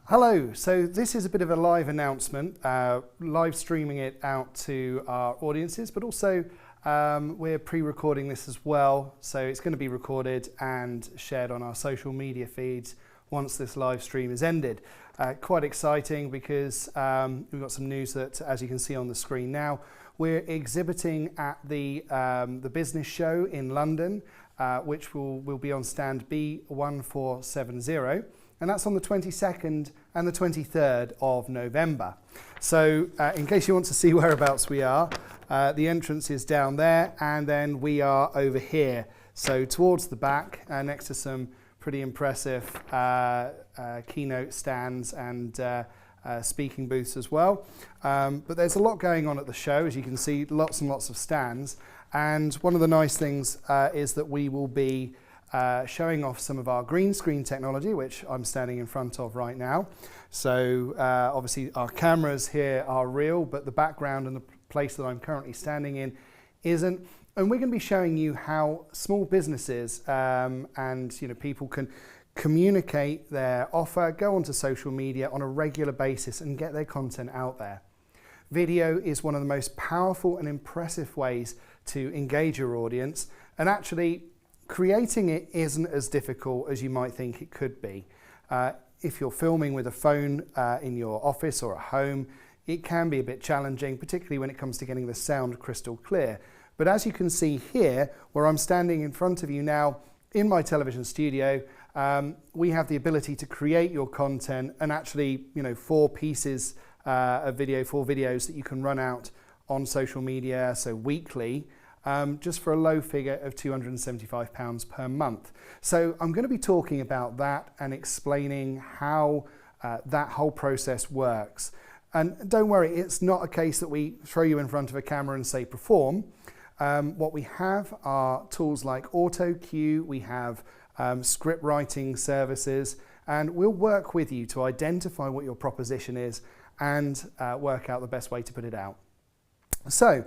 Hello, so this is a bit of a live announcement, live streaming it out to our audiences, but also we're pre-recording this as well, so it's going to be recorded and shared on our social media feeds once this live stream is ended. Quite exciting because we've got some news that, as you can see on the screen now, we're exhibiting at the business show in London, which will be on stand B1470. And that's on the 22nd and the 23rd of November. So in case you want to see whereabouts we are, the entrance is down there and then we are over here. So towards the back, next to some pretty impressive keynote stands and speaking booths as well. But there's a lot going on at the show, as you can see, lots and lots of stands. And one of the nice things is that we will be showing off some of our green screen technology, which I'm standing in front of right now. So obviously our cameras here are real, but the background and the place that I'm currently standing in isn't. And we're going to be showing you how small businesses and people can communicate their offer, go onto social media on a regular basis and get their content out there. Video is one of the most powerful and impressive ways to engage your audience, and actually creating it isn't as difficult as you might think it could be. If you're filming with a phone in your office or at home, it can be a bit challenging, particularly when it comes to getting the sound crystal clear. But as you can see here, where I'm standing in front of you now in my television studio, we have the ability to create your content and actually, 4 pieces of video, 4 videos that you can run out on social media, so weekly, just for a low figure of £275 per month. So I'm going to be talking about that and explaining how that whole process works. And don't worry, it's not a case that we throw you in front of a camera and say perform. What we have are tools like auto cue, we have script writing services, and we'll work with you to identify what your proposition is and work out the best way to put it out. So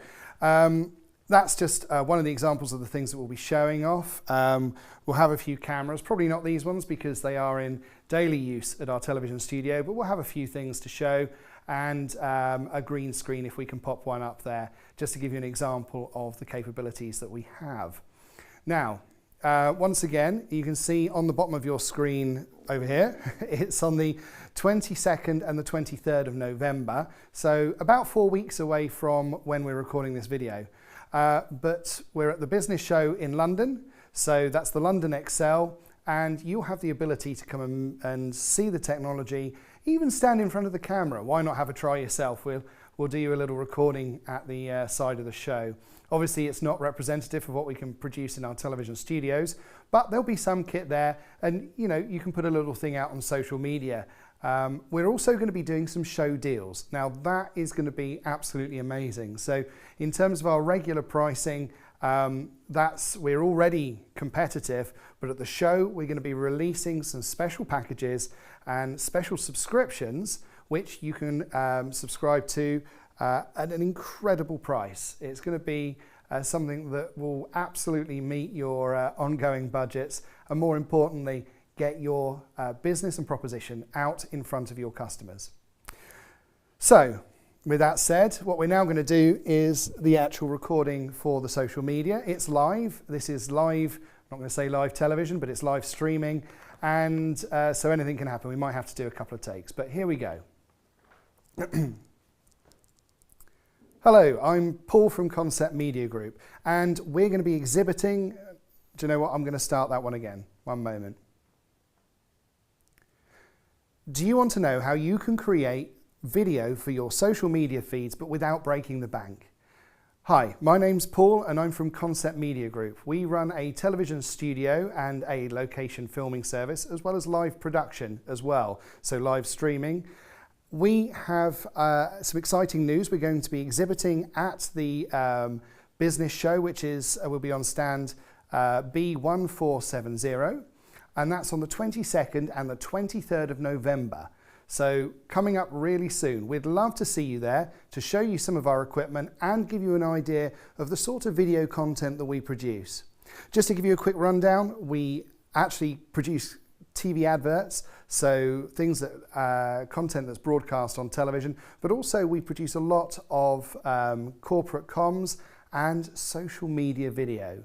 that's just one of the examples of the things that we'll be showing off. We'll have a few cameras, probably not these ones because they are in daily use at our television studio, but we'll have a few things to show and a green screen if we can pop one up there, just to give you an example of the capabilities that we have. Now, once again, you can see on the bottom of your screen over here, it's on the 22nd and the 23rd of November, so about 4 weeks away from when we're recording this video. But we're at the business show in London, so that's the London Excel, and you'll have the ability to come and see the technology, even stand in front of the camera. Why not have a try yourself? We'll do you a little recording at the side of the show. Obviously, it's not representative of what we can produce in our television studios, but there'll be some kit there, and you can put a little thing out on social media. We're also going to be doing some show deals. Now that is going to be absolutely amazing. So in terms of our regular pricing, we're already competitive, but at the show we're going to be releasing some special packages and special subscriptions which you can subscribe to at an incredible price. It's going to be something that will absolutely meet your ongoing budgets, and more importantly, get your business and proposition out in front of your customers. So, with that said, what we're now going to do is the actual recording for the social media. It's live. This is live. I'm not going to say live television, but it's live streaming. And so anything can happen. We might have to do a couple of takes, but here we go. Hello, I'm Paul from Concept Media Group, and we're going to be exhibiting. Do you know what? I'm going to start that one again. One moment. Do you want to know how you can create video for your social media feeds but without breaking the bank? Hi, my name's Paul and I'm from Concept Media Group. We run a television studio and a location filming service as well as live production as well, so live streaming. We have some exciting news. We're going to be exhibiting at the business show, which will be on stand B1470. And that's on the 22nd and the 23rd of November. So coming up really soon. We'd love to see you there to show you some of our equipment and give you an idea of the sort of video content that we produce. Just to give you a quick rundown, we actually produce TV adverts, so things that content that's broadcast on television, but also we produce a lot of corporate comms and social media video.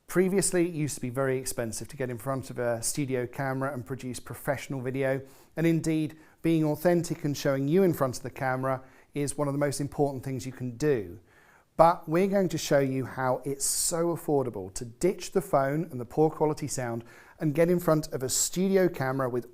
Previously, it used to be very expensive to get in front of a studio camera and produce professional video, and indeed, being authentic and showing you in front of the camera is one of the most important things you can do. But we're going to show you how it's so affordable to ditch the phone and the poor quality sound and get in front of a studio camera with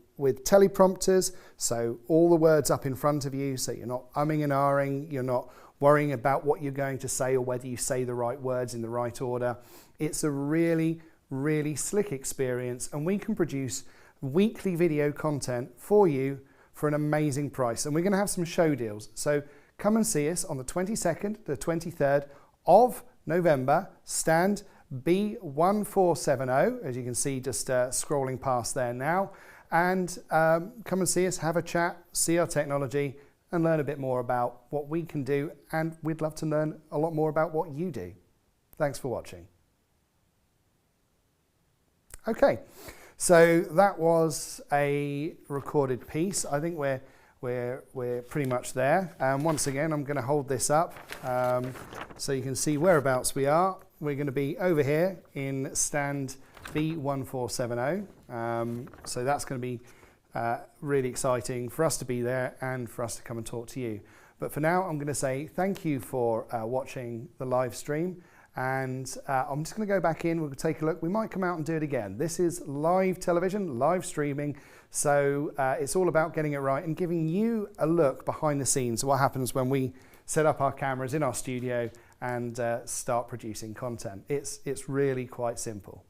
teleprompters, so all the words up in front of you, so you're not umming and ahhing, you're not worrying about what you're going to say or whether you say the right words in the right order. It's a really, really slick experience, and we can produce weekly video content for you for an amazing price. And we're going to have some show deals. So come and see us on the 22nd, the 23rd of November, stand B1470, as you can see just scrolling past there now. And come and see us, have a chat, see our technology, and learn a bit more about what we can do. And we'd love to learn a lot more about what you do. Thanks for watching. Okay, so that was a recorded piece. I think we're pretty much there. And once again, I'm going to hold this up so you can see whereabouts we are. We're going to be over here in stand B1470. So that's going to be really exciting for us to be there and for us to come and talk to you. But for now, I'm going to say thank you for watching the live stream. And I'm just going to go back in, we'll take a look. We might come out and do it again. This is live television, live streaming. So it's all about getting it right and giving you a look behind the scenes, what happens when we set up our cameras in our studio and start producing content. It's really quite simple.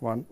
1.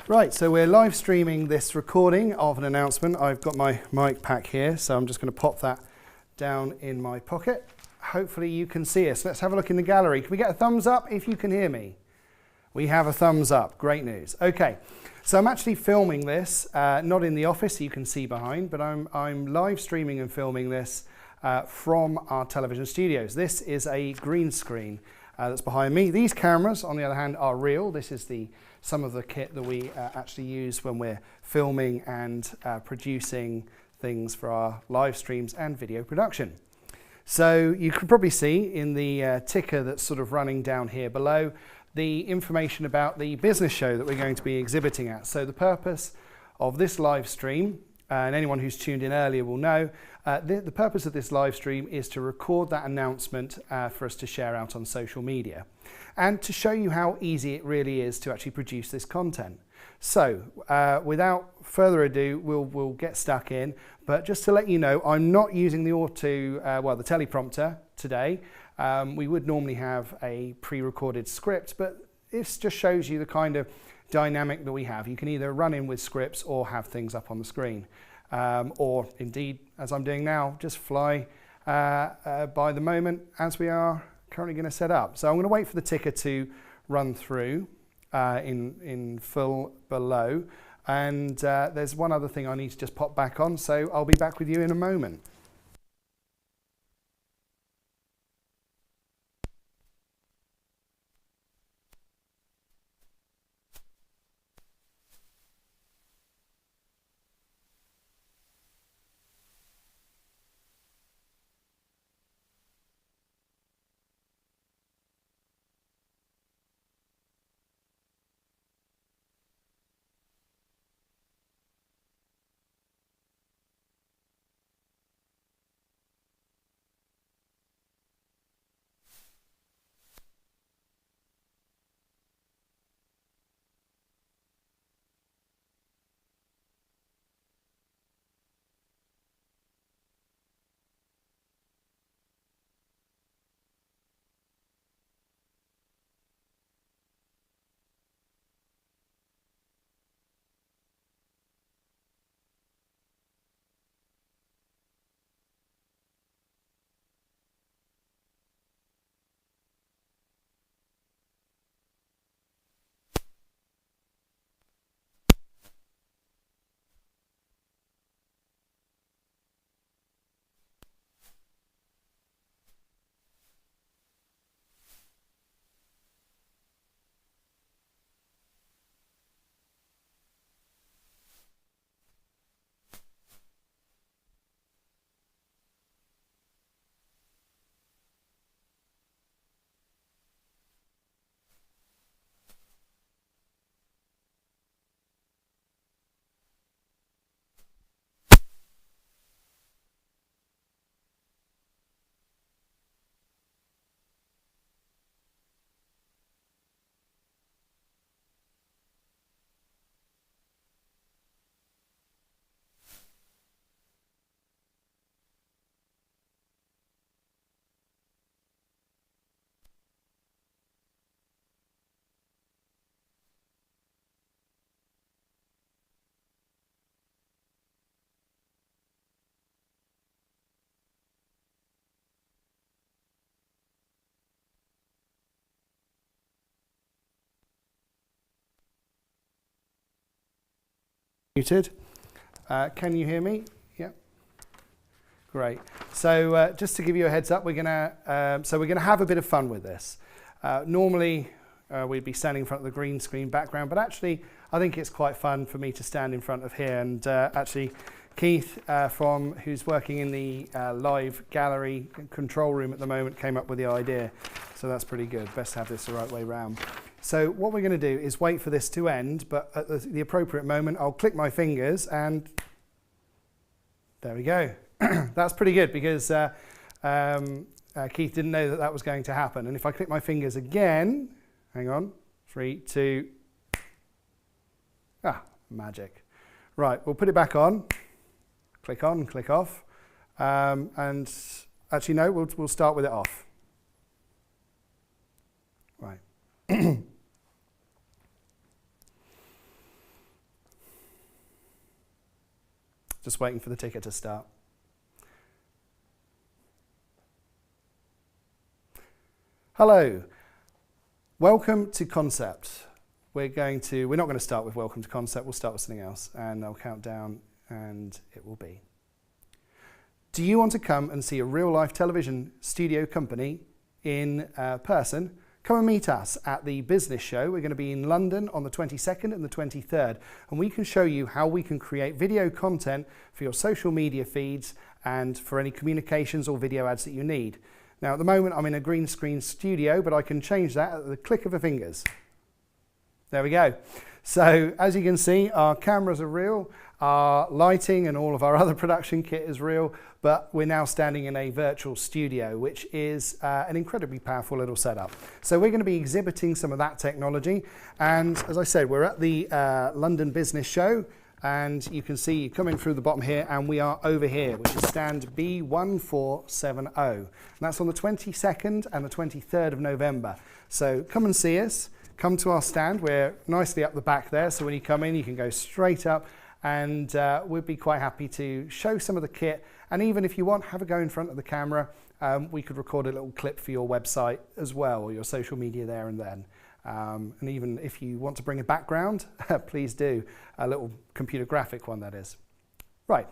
Right, so we're live streaming this recording of an announcement. I've got my mic pack here, so I'm just going to pop that down in my pocket. Hopefully you can see us. Let's have a look in the gallery. Can we get a thumbs up if you can hear me? We have a thumbs up. Great news. Okay, so I'm actually filming this, not in the office, you can see behind, but I'm live streaming and filming this from our television studios. This is a green screen that's behind me. These cameras, on the other hand, are real. This is some of the kit that we actually use when we're filming and producing things for our live streams and video production. So you can probably see in the ticker that's sort of running down here below the information about the business show that we're going to be exhibiting at. So the purpose of this live stream, and anyone who's tuned in earlier will know, the purpose of this live stream is to record that announcement for us to share out on social media and to show you how easy it really is to actually produce this content. So without further ado, we'll get stuck in, but just to let you know, I'm not using the the teleprompter today. We would normally have a pre-recorded script, but this just shows you the kind of dynamic that we have. You can either run in with scripts or have things up on the screen. Or indeed, as I'm doing now, just fly by the moment as we are currently going to set up. So I'm going to wait for the ticker to run through in full below. And there's one other thing I need to just pop back on, so I'll be back with you in a moment. Muted. Can you hear me? Yeah. Great. So just to give you a heads up, we're gonna have a bit of fun with this. Normally we'd be standing in front of the green screen background, but actually I think it's quite fun for me to stand in front of here. And actually, Keith, who's working in the live gallery control room at the moment, came up with the idea. So that's pretty good. Best to have this the right way round. So what we're going to do is wait for this to end, but at the appropriate moment, I'll click my fingers and there we go. That's pretty good because Keith didn't know that was going to happen. And if I click my fingers again, hang on, 3, 2, magic. Right, we'll put it back on. Click on, click off. And actually, no, we'll start with it off. Right. Just waiting for the ticker to start. Hello. Welcome to Concept. We're not going to start with Welcome to Concept. We'll start with something else, and I'll count down, and it will be. Do you want to come and see a real-life television studio company in person? Come and meet us at the business show. We're going to be in London on the 22nd and the 23rd, and we can show you how we can create video content for your social media feeds and for any communications or video ads that you need. Now, at the moment, I'm in a green screen studio, but I can change that at the click of a fingers. There we go. So, as you can see, our cameras are real, our lighting and all of our other production kit is real, but we're now standing in a virtual studio, which is an incredibly powerful little setup. So we're going to be exhibiting some of that technology. And as I said, we're at the London Business Show, and you can see you come in through the bottom here, and we are over here, which is stand B1470. And that's on the 22nd and the 23rd of November. So come and see us. Come to our stand. We're nicely up the back there, so when you come in, you can go straight up, and we'd be quite happy to show some of the kit. And even if you want, have a go in front of the camera. We could record a little clip for your website as well, or your social media there and then. And even if you want to bring a background, please do. A little computer graphic one, that is. Right.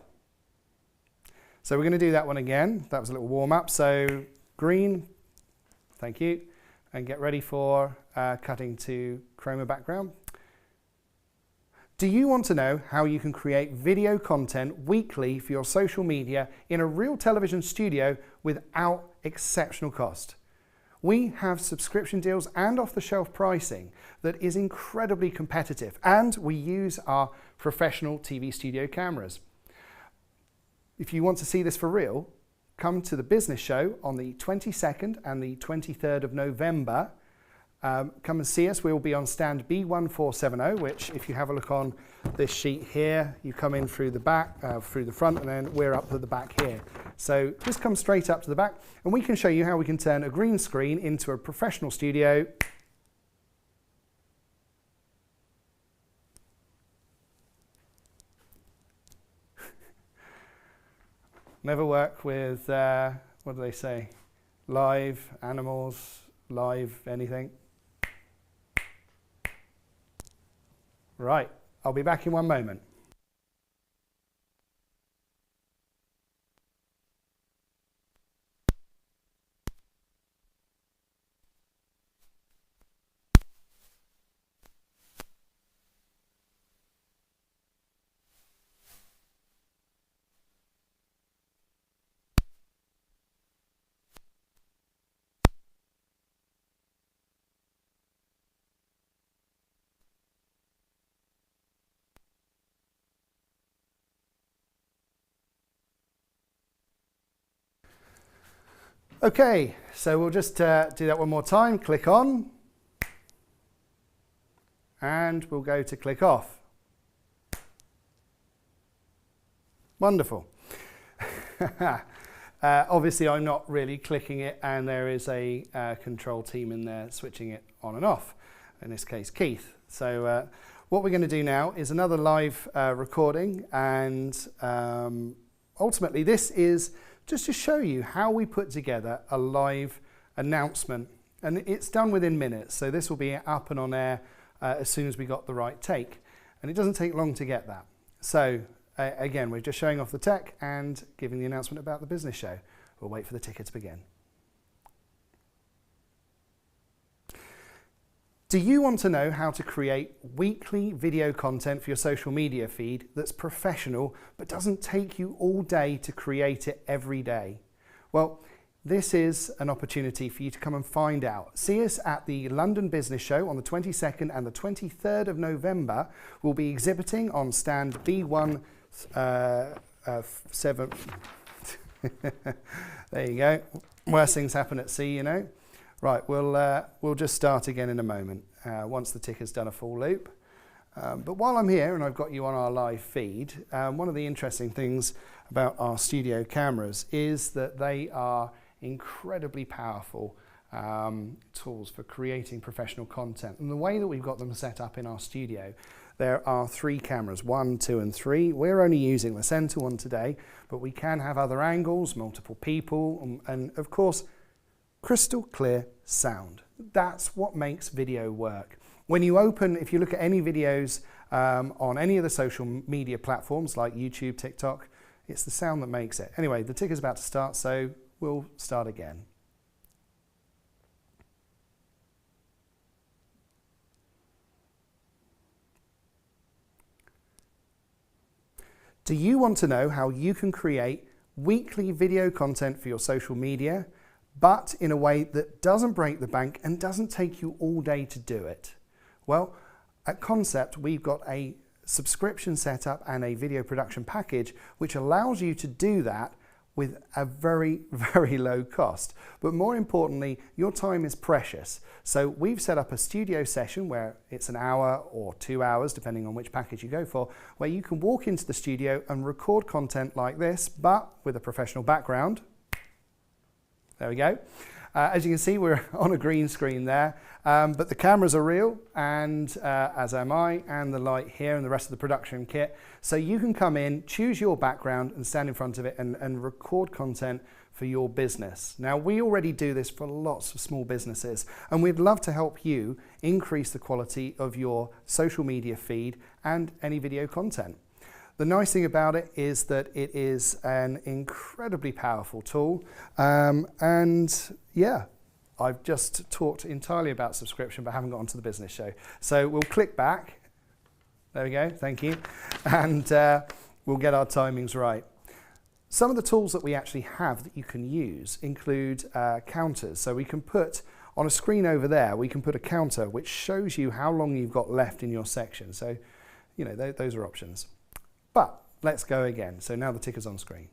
So we're going to do that one again. That was a little warm up. So green, thank you. And get ready for cutting to chroma background. Do you want to know how you can create video content weekly for your social media in a real television studio without exceptional cost? We have subscription deals and off-the-shelf pricing that is incredibly competitive, and we use our professional TV studio cameras. If you want to see this for real, come to the business show on the 22nd and the 23rd of November. Come and see us. We will be on stand B1470, which if you have a look on this sheet here, you come in through the back, through the front, and then we're up to the back here. So just come straight up to the back, and we can show you how we can turn a green screen into a professional studio. Never work with, what do they say? Live animals, live anything. Right, I'll be back in one moment. Okay, so we'll just do that one more time. Click on, and we'll go to click off. Wonderful. Obviously, I'm not really clicking it, and there is a control team in there switching it on and off, in this case, Keith. So what we're going to do now is another live recording, and ultimately this is just to show you how we put together a live announcement, and it's done within minutes. So this will be up and on air as soon as we got the right take, and it doesn't take long to get that. So again, we're just showing off the tech and giving the announcement about the business show. We'll wait for the ticker to begin. Do you want to know how to create weekly video content for your social media feed that's professional but doesn't take you all day to create it every day? Well, this is an opportunity for you to come and find out. See us at the London Business Show on the 22nd and the 23rd of November. We'll be exhibiting on stand B1 7. There you go. Worst things happen at sea, you know. Right, we'll just start again in a moment once the ticker's done a full loop. But while I'm here and I've got you on our live feed, one of the interesting things about our studio cameras is that they are incredibly powerful tools for creating professional content. And the way that we've got them set up in our studio, there are 3 cameras, 1, 2 and 3. We're only using the center one today, but we can have other angles, multiple people, and of course, crystal clear sound. That's what makes video work. When you open, if you look at any videos on any of the social media platforms like YouTube, TikTok, it's the sound that makes it. Anyway, the ticker's about to start, so we'll start again. Do you want to know how you can create weekly video content for your social media, but in a way that doesn't break the bank and doesn't take you all day to do it? Well, at Concept, we've got a subscription setup and a video production package which allows you to do that with a very, very low cost. But more importantly, your time is precious. So we've set up a studio session where it's an hour or 2 hours, depending on which package you go for, where you can walk into the studio and record content like this, but with a professional background. There we go. As you can see, we're on a green screen there, but the cameras are real, and as am I, and the light here and the rest of the production kit. So you can come in, choose your background and stand in front of it and record content for your business. Now, we already do this for lots of small businesses, and we'd love to help you increase the quality of your social media feed and any video content. The nice thing about it is that it is an incredibly powerful tool, and yeah, I've just talked entirely about subscription but haven't got onto the business show. So we'll click back, there we go, thank you, and we'll get our timings right. Some of the tools that we actually have that you can use include counters. So we can put on a screen over there, we can put a counter which shows you how long you've got left in your section. So, you know, those are options. But let's go again. So now the ticker's on screen.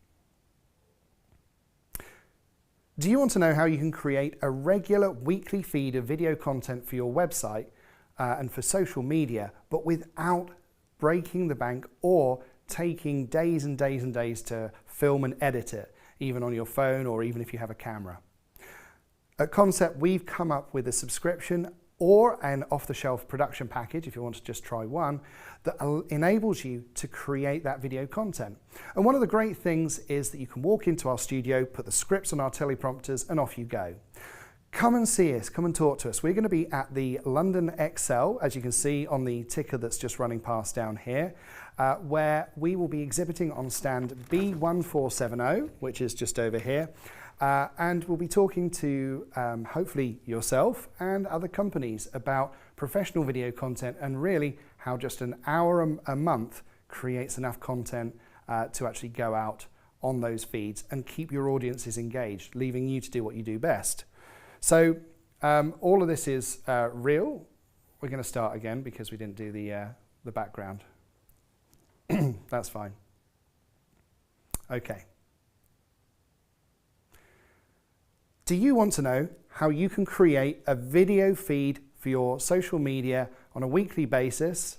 Do you want to know how you can create a regular weekly feed of video content for your website and for social media, but without breaking the bank or taking days and days and days to film and edit it, even on your phone or even if you have a camera? At Concept, we've come up with a subscription or an off-the-shelf production package, if you want to just try one, that enables you to create that video content. And one of the great things is that you can walk into our studio, put the scripts on our teleprompters, and off you go. Come and see us, come and talk to us. We're going to be at the London Excel, as you can see on the ticker that's just running past down here, where we will be exhibiting on stand B1470, which is just over here. And we'll be talking to hopefully yourself and other companies about professional video content and really how just an hour a month creates enough content to actually go out on those feeds and keep your audiences engaged, leaving you to do what you do best. So all of this is real. We're going to start again because we didn't do the background. That's fine. Okay. Do you want to know how you can create a video feed for your social media on a weekly basis?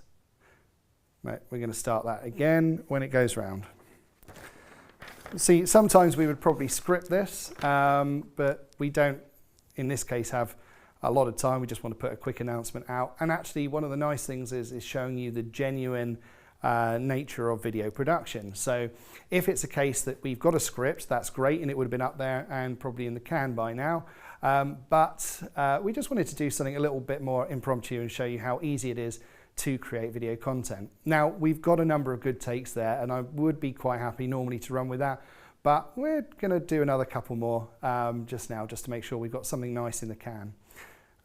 Right, we're going to start that again when it goes round. See, sometimes we would probably script this, but we don't, in this case, have a lot of time. We just want to put a quick announcement out. And actually, one of the nice things is showing you the genuine nature of video production. So if it's a case that we've got a script, that's great, and it would have been up there and probably in the can by now. But we just wanted to do something a little bit more impromptu and show you how easy it is to create video content. Now, we've got a number of good takes there, and I would be quite happy normally to run with that, but we're going to do another couple more just now, just to make sure we've got something nice in the can.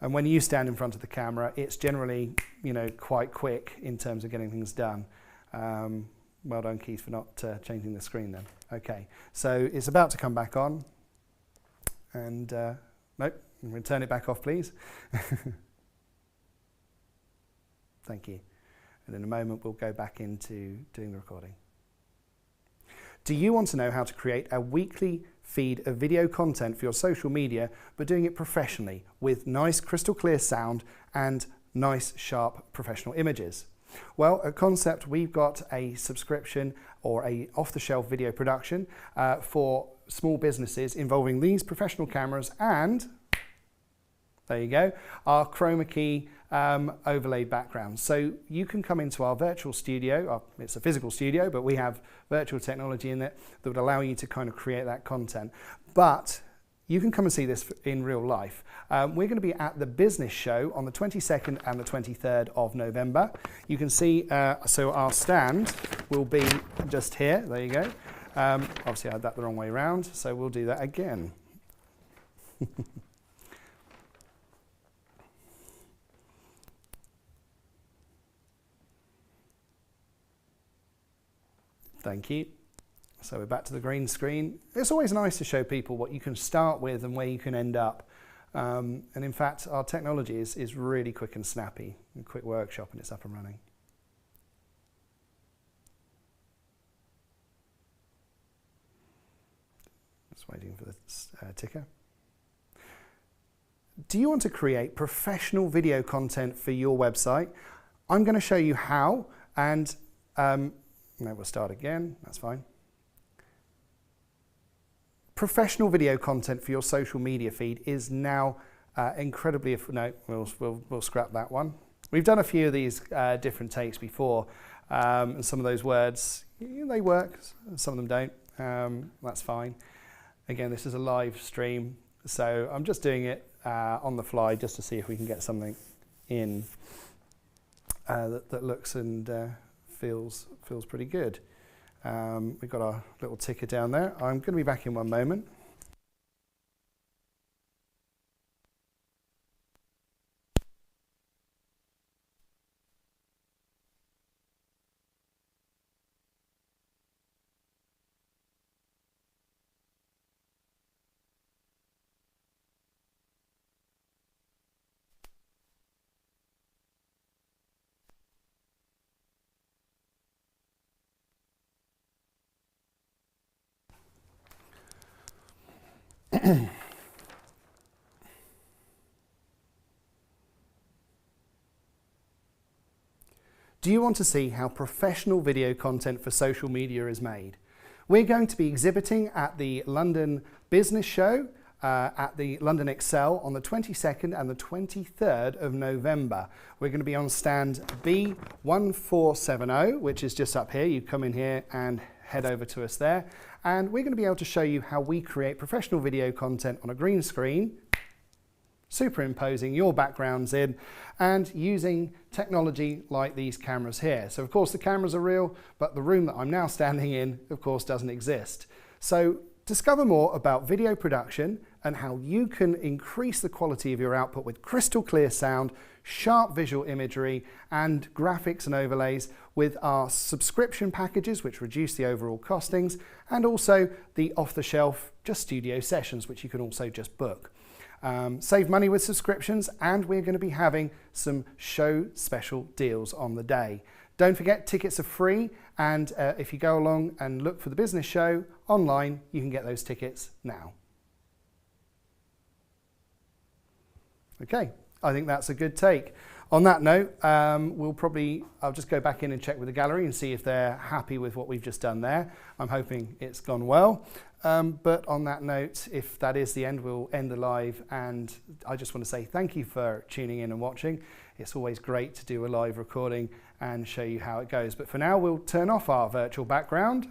And when you stand in front of the camera, it's generally, quite quick in terms of getting things done. Well done, Keith, for not changing the screen then. Okay, so it's about to come back on. And, nope, I'm going to turn it back off, please. Thank you. And in a moment, we'll go back into doing the recording. Do you want to know how to create a weekly feed of video content for your social media, but doing it professionally with nice crystal clear sound and nice sharp professional images? Well, at Concept, we've got a subscription or a off-the-shelf video production for small businesses involving these professional cameras and, there you go, our chroma key overlay background. So you can come into our virtual studio. It's a physical studio, but we have virtual technology in it that would allow you to kind of create that content. But you can come and see this in real life. We're going to be at the business show on the 22nd and the 23rd of November. You can see, so our stand will be just here. There you go. Obviously I had that the wrong way around, so we'll do that again. Thank you. So we're back to the green screen. It's always nice to show people what you can start with and where you can end up. And in fact, our technology is really quick and snappy. A quick workshop and it's up and running. Just waiting for the ticker. Do you want to create professional video content for your website? I'm going to show you how, and no, we'll start again, that's fine. Professional video content for your social media feed is now incredibly, no, we'll scrap that one. We've done a few of these different takes before, and some of those words, they work, some of them don't, that's fine. Again, this is a live stream, so I'm just doing it on the fly just to see if we can get something in that looks and feels pretty good. We've got our little ticker down there. I'm going to be back in one moment. Do you want to see how professional video content for social media is made? We're going to be exhibiting at the London Business Show at the London Excel on the 22nd and the 23rd of November. We're going to be on stand B1470, which is just up here. You come in here and head over to us there. And we're going to be able to show you how we create professional video content on a green screen, superimposing your backgrounds in and using technology like these cameras here. So of course the cameras are real, but the room that I'm now standing in, of course, doesn't exist. So discover more about video production and how you can increase the quality of your output with crystal clear sound, sharp visual imagery and graphics and overlays with our subscription packages, which reduce the overall costings, and also the off-the-shelf just studio sessions, which you can also just book. Save money with subscriptions, and we're going to be having some show special deals on the day. Don't forget, tickets are free, and if you go along and look for the business show online, you can get those tickets now. Okay, I think that's a good take. On that note, I'll just go back in and check with the gallery and see if they're happy with what we've just done there. I'm hoping it's gone well. But on that note, if that is the end, we'll end the live. And I just want to say thank you for tuning in and watching. It's always great to do a live recording and show you how it goes. But for now, we'll turn off our virtual background.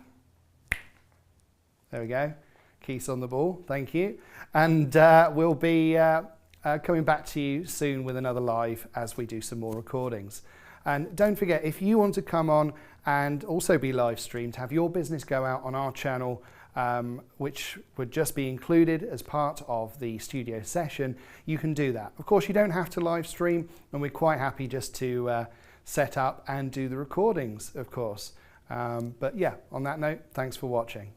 There we go. Keith's on the ball. Thank you. And we'll be coming back to you soon with another live as we do some more recordings. And don't forget, if you want to come on and also be live streamed, have your business go out on our channel, which would just be included as part of the studio session, you can do that. Of course, you don't have to live stream, and we're quite happy just to set up and do the recordings, of course. But yeah, on that note, thanks for watching.